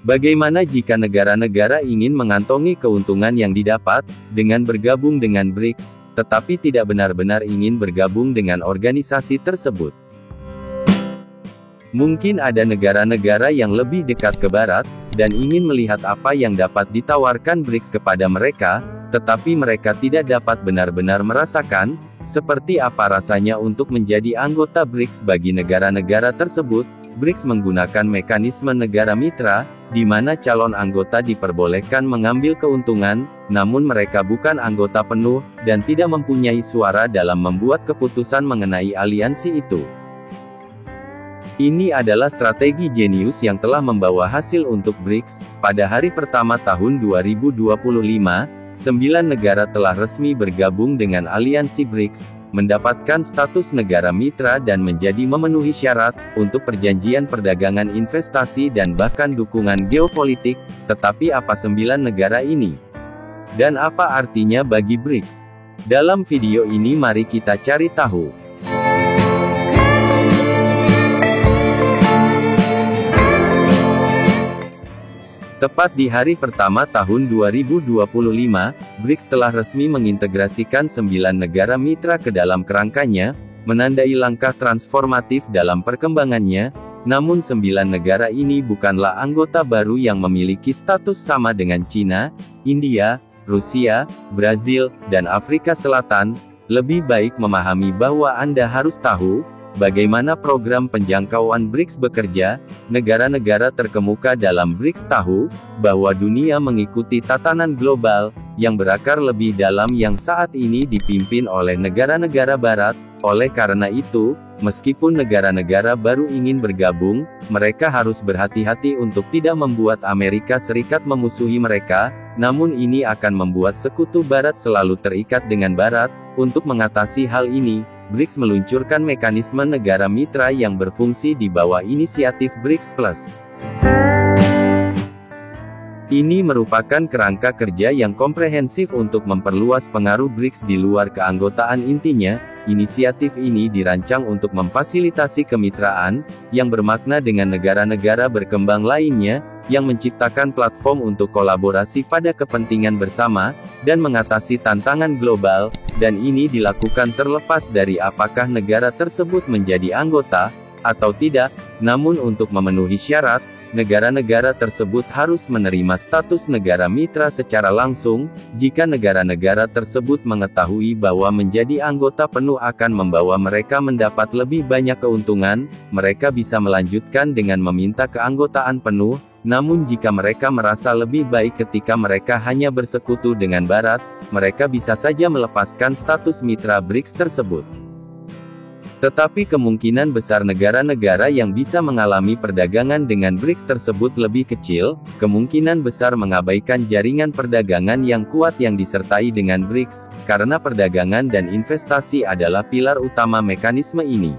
Bagaimana jika negara-negara ingin mengantongi keuntungan yang didapat dengan bergabung dengan BRICS, tetapi tidak benar-benar ingin bergabung dengan organisasi tersebut? Mungkin ada negara-negara yang lebih dekat ke Barat, dan ingin melihat apa yang dapat ditawarkan BRICS kepada mereka, tetapi mereka tidak dapat benar-benar merasakan, seperti apa rasanya untuk menjadi anggota BRICS bagi negara-negara tersebut. BRICS menggunakan mekanisme negara mitra, di mana calon anggota diperbolehkan mengambil keuntungan, namun mereka bukan anggota penuh, dan tidak mempunyai suara dalam membuat keputusan mengenai aliansi itu. Ini adalah strategi jenius yang telah membawa hasil untuk BRICS. Pada hari pertama tahun 2025, 9 negara telah resmi bergabung dengan aliansi BRICS, mendapatkan status negara mitra dan menjadi memenuhi syarat untuk perjanjian perdagangan investasi dan bahkan dukungan geopolitik. Tetapi apa 9 negara ini? Dan apa artinya bagi BRICS? Dalam video ini mari kita cari tahu. Tepat di hari pertama tahun 2025, BRICS telah resmi mengintegrasikan 9 negara mitra ke dalam kerangkanya, menandai langkah transformatif dalam perkembangannya. Namun 9 negara ini bukanlah anggota baru yang memiliki status sama dengan Cina, India, Rusia, Brazil, dan Afrika Selatan. Lebih baik memahami bahwa Anda harus tahu bagaimana program penjangkauan BRICS bekerja. Negara-negara terkemuka dalam BRICS tahu bahwa dunia mengikuti tatanan global yang berakar lebih dalam yang saat ini dipimpin oleh negara-negara Barat. Oleh karena itu, meskipun negara-negara baru ingin bergabung, mereka harus berhati-hati untuk tidak membuat Amerika Serikat memusuhi mereka. Namun ini akan membuat sekutu Barat selalu terikat dengan Barat. Untuk mengatasi hal ini, BRICS meluncurkan mekanisme negara mitra yang berfungsi di bawah inisiatif BRICS Plus. Ini merupakan kerangka kerja yang komprehensif untuk memperluas pengaruh BRICS di luar keanggotaan intinya. Inisiatif ini dirancang untuk memfasilitasi kemitraan yang bermakna dengan negara-negara berkembang lainnya, yang menciptakan platform untuk kolaborasi pada kepentingan bersama, dan mengatasi tantangan global, dan ini dilakukan terlepas dari apakah negara tersebut menjadi anggota, atau tidak. Namun untuk memenuhi syarat, negara-negara tersebut harus menerima status negara mitra secara langsung. Jika negara-negara tersebut mengetahui bahwa menjadi anggota penuh akan membawa mereka mendapat lebih banyak keuntungan, mereka bisa melanjutkan dengan meminta keanggotaan penuh. Namun jika mereka merasa lebih baik ketika mereka hanya bersekutu dengan Barat, mereka bisa saja melepaskan status mitra BRICS tersebut. Tetapi kemungkinan besar negara-negara yang bisa mengalami perdagangan dengan BRICS tersebut lebih kecil. Kemungkinan besar mengabaikan jaringan perdagangan yang kuat yang disertai dengan BRICS, karena perdagangan dan investasi adalah pilar utama mekanisme ini.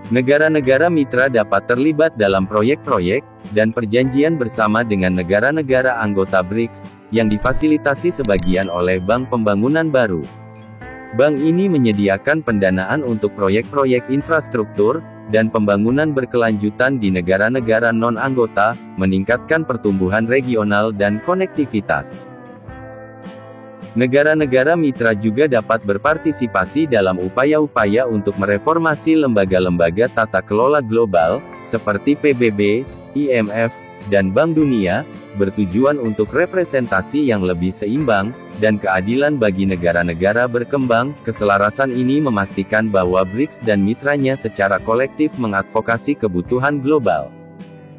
Negara-negara mitra dapat terlibat dalam proyek-proyek dan perjanjian bersama dengan negara-negara anggota BRICS, yang difasilitasi sebagian oleh Bank Pembangunan Baru. Bank ini menyediakan pendanaan untuk proyek-proyek infrastruktur dan pembangunan berkelanjutan di negara-negara non-anggota, meningkatkan pertumbuhan regional dan konektivitas. Negara-negara mitra juga dapat berpartisipasi dalam upaya-upaya untuk mereformasi lembaga-lembaga tata kelola global, seperti PBB, IMF, dan Bank Dunia, bertujuan untuk representasi yang lebih seimbang dan keadilan bagi negara-negara berkembang. Keselarasan ini memastikan bahwa BRICS dan mitranya secara kolektif mengadvokasi kebutuhan global.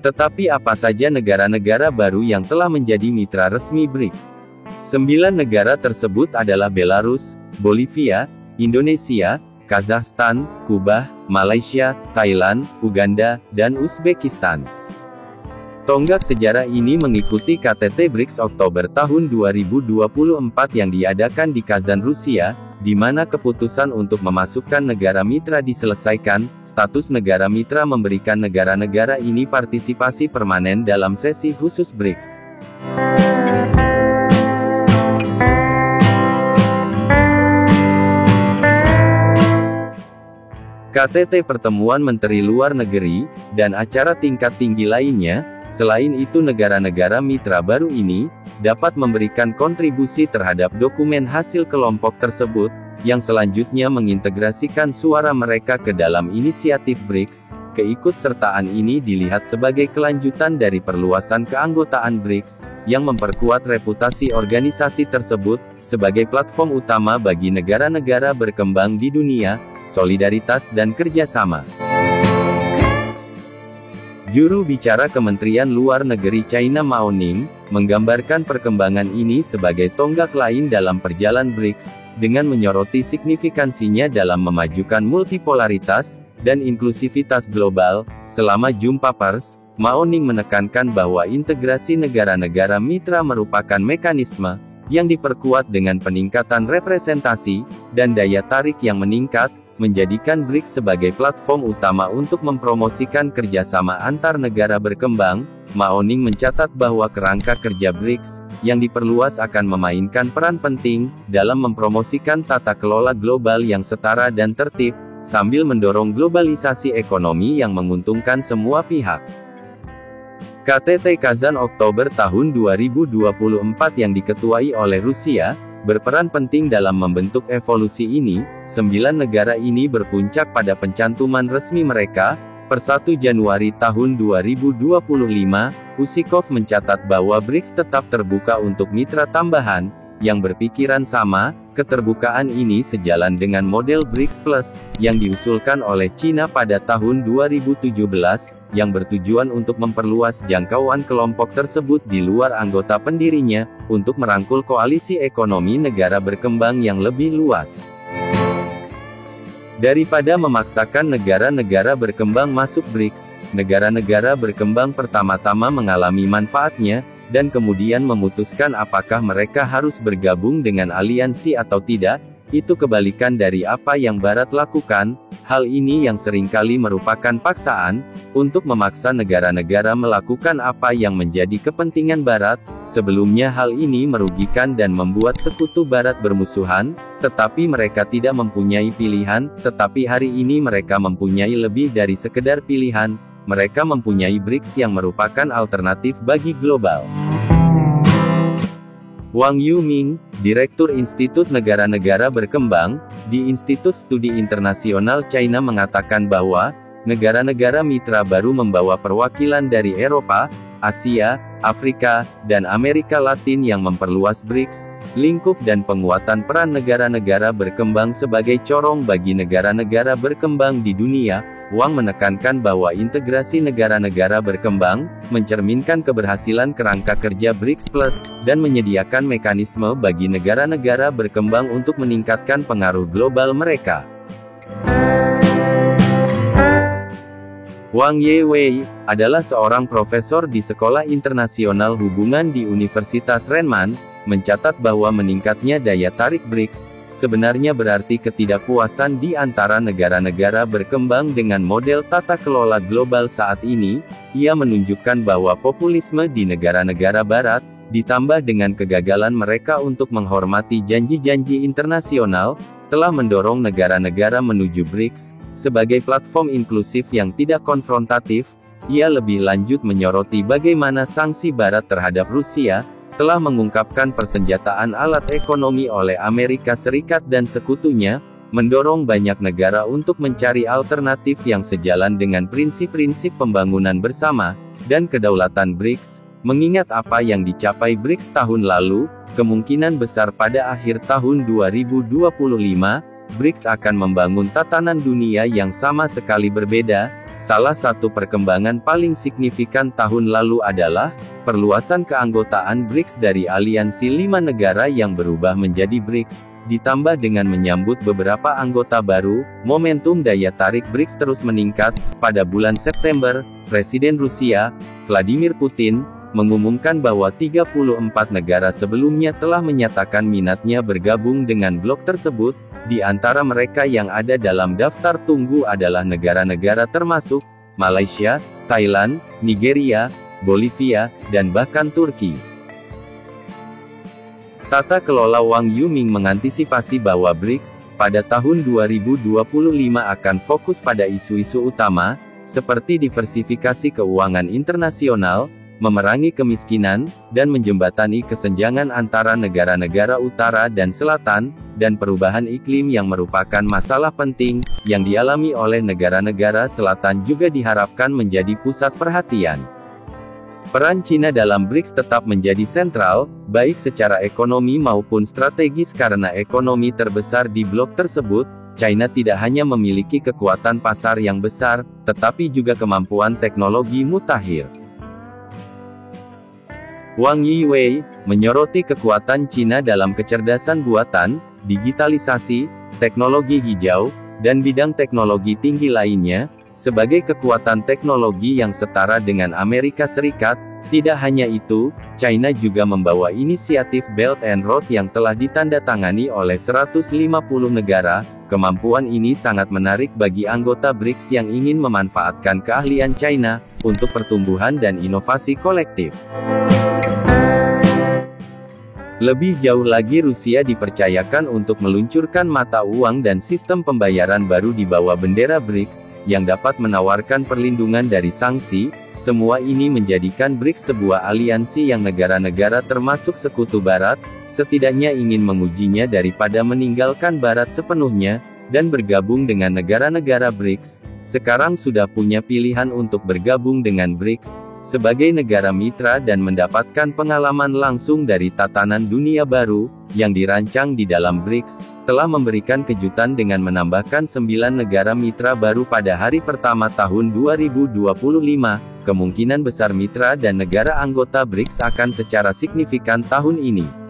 Tetapi apa saja negara-negara baru yang telah menjadi mitra resmi BRICS? 9 negara tersebut adalah Belarus, Bolivia, Indonesia, Kazakhstan, Kuba, Malaysia, Thailand, Uganda, dan Uzbekistan. Tonggak sejarah ini mengikuti KTT BRICS Oktober tahun 2024 yang diadakan di Kazan, Rusia, di mana keputusan untuk memasukkan negara mitra diselesaikan. Status negara mitra memberikan negara-negara ini partisipasi permanen dalam sesi khusus BRICS. KTT pertemuan Menteri Luar Negeri, dan acara tingkat tinggi lainnya. Selain itu negara-negara mitra baru ini, dapat memberikan kontribusi terhadap dokumen hasil kelompok tersebut, yang selanjutnya mengintegrasikan suara mereka ke dalam inisiatif BRICS. Keikutsertaan ini dilihat sebagai kelanjutan dari perluasan keanggotaan BRICS, yang memperkuat reputasi organisasi tersebut, sebagai platform utama bagi negara-negara berkembang di dunia, solidaritas dan kerjasama. Juru bicara Kementerian Luar Negeri China Mao Ning, menggambarkan perkembangan ini sebagai tonggak lain dalam perjalanan BRICS, dengan menyoroti signifikansinya dalam memajukan multipolaritas, dan inklusivitas global. Selama jumpa pers, Mao Ning menekankan bahwa integrasi negara-negara mitra merupakan mekanisme, yang diperkuat dengan peningkatan representasi, dan daya tarik yang meningkat, menjadikan BRICS sebagai platform utama untuk mempromosikan kerjasama antar negara berkembang. Mao Ning mencatat bahwa kerangka kerja BRICS, yang diperluas akan memainkan peran penting, dalam mempromosikan tata kelola global yang setara dan tertib, sambil mendorong globalisasi ekonomi yang menguntungkan semua pihak. KTT Kazan Oktober tahun 2024 yang diketuai oleh Rusia, berperan penting dalam membentuk evolusi ini. 9 negara ini berpuncak pada pencantuman resmi mereka, per 1 Januari tahun 2025, Usikov mencatat bahwa BRICS tetap terbuka untuk mitra tambahan, yang berpikiran sama. Keterbukaan ini sejalan dengan model BRICS Plus, yang diusulkan oleh China pada tahun 2017, yang bertujuan untuk memperluas jangkauan kelompok tersebut di luar anggota pendirinya, untuk merangkul koalisi ekonomi negara berkembang yang lebih luas. Daripada memaksakan negara-negara berkembang masuk BRICS, negara-negara berkembang pertama-tama mengalami manfaatnya, dan kemudian memutuskan apakah mereka harus bergabung dengan aliansi atau tidak. Itu kebalikan dari apa yang Barat lakukan. Hal ini yang seringkali merupakan paksaan, untuk memaksa negara-negara melakukan apa yang menjadi kepentingan Barat. Sebelumnya hal ini merugikan dan membuat sekutu Barat bermusuhan, tetapi mereka tidak mempunyai pilihan. Tetapi hari ini mereka mempunyai lebih dari sekedar pilihan. Mereka mempunyai BRICS yang merupakan alternatif bagi global. Wang Yuming, Direktur Institut Negara-Negara Berkembang, di Institut Studi Internasional China mengatakan bahwa, negara-negara mitra baru membawa perwakilan dari Eropa, Asia, Afrika, dan Amerika Latin yang memperluas BRICS, lingkup dan penguatan peran negara-negara berkembang sebagai corong bagi negara-negara berkembang di dunia. Wang menekankan bahwa integrasi negara-negara berkembang, mencerminkan keberhasilan kerangka kerja BRICS Plus, dan menyediakan mekanisme bagi negara-negara berkembang untuk meningkatkan pengaruh global mereka. Wang Yewei, adalah seorang profesor di Sekolah Internasional Hubungan di Universitas Renman, mencatat bahwa meningkatnya daya tarik BRICS, sebenarnya berarti ketidakpuasan di antara negara-negara berkembang dengan model tata kelola global saat ini. Ia menunjukkan bahwa populisme di negara-negara Barat, ditambah dengan kegagalan mereka untuk menghormati janji-janji internasional, telah mendorong negara-negara menuju BRICS, sebagai platform inklusif yang tidak konfrontatif. Ia lebih lanjut menyoroti bagaimana sanksi Barat terhadap Rusia, telah mengungkapkan persenjataan alat ekonomi oleh Amerika Serikat dan sekutunya, mendorong banyak negara untuk mencari alternatif yang sejalan dengan prinsip-prinsip pembangunan bersama, dan kedaulatan BRICS. Mengingat apa yang dicapai BRICS tahun lalu, kemungkinan besar pada akhir tahun 2025, BRICS akan membangun tatanan dunia yang sama sekali berbeda. Salah satu perkembangan paling signifikan tahun lalu adalah perluasan keanggotaan BRICS dari aliansi 5 negara yang berubah menjadi BRICS, ditambah dengan menyambut beberapa anggota baru. Momentum daya tarik BRICS terus meningkat. Pada bulan September, Presiden Rusia, Vladimir Putin, mengumumkan bahwa 34 negara sebelumnya telah menyatakan minatnya bergabung dengan blok tersebut. Di antara mereka yang ada dalam daftar tunggu adalah negara-negara termasuk Malaysia, Thailand, Nigeria, Bolivia, dan bahkan Turki. Tata kelola Wang Yuming mengantisipasi bahwa BRICS, pada tahun 2025 akan fokus pada isu-isu utama, seperti diversifikasi keuangan internasional, memerangi kemiskinan, dan menjembatani kesenjangan antara negara-negara utara dan selatan, dan perubahan iklim yang merupakan masalah penting, yang dialami oleh negara-negara selatan juga diharapkan menjadi pusat perhatian. Peran Cina dalam BRICS tetap menjadi sentral, baik secara ekonomi maupun strategis karena ekonomi terbesar di blok tersebut. China tidak hanya memiliki kekuatan pasar yang besar, tetapi juga kemampuan teknologi mutakhir. Wang Yiwei menyoroti kekuatan Cina dalam kecerdasan buatan, digitalisasi, teknologi hijau, dan bidang teknologi tinggi lainnya, sebagai kekuatan teknologi yang setara dengan Amerika Serikat. Tidak hanya itu, China juga membawa inisiatif Belt and Road yang telah ditandatangani oleh 150 negara. Kemampuan ini sangat menarik bagi anggota BRICS yang ingin memanfaatkan keahlian China untuk pertumbuhan dan inovasi kolektif. Lebih jauh lagi, Rusia dipercayakan untuk meluncurkan mata uang dan sistem pembayaran baru di bawah bendera BRICS, yang dapat menawarkan perlindungan dari sanksi. Semua ini menjadikan BRICS sebuah aliansi yang negara-negara termasuk Sekutu Barat, setidaknya ingin mengujinya daripada meninggalkan Barat sepenuhnya, dan bergabung dengan negara-negara BRICS. Sekarang sudah punya pilihan untuk bergabung dengan BRICS, sebagai negara mitra dan mendapatkan pengalaman langsung dari tatanan dunia baru, yang dirancang di dalam BRICS, telah memberikan kejutan dengan menambahkan 9 negara mitra baru pada hari pertama tahun 2025, kemungkinan besar mitra dan negara anggota BRICS akan secara signifikan tahun ini.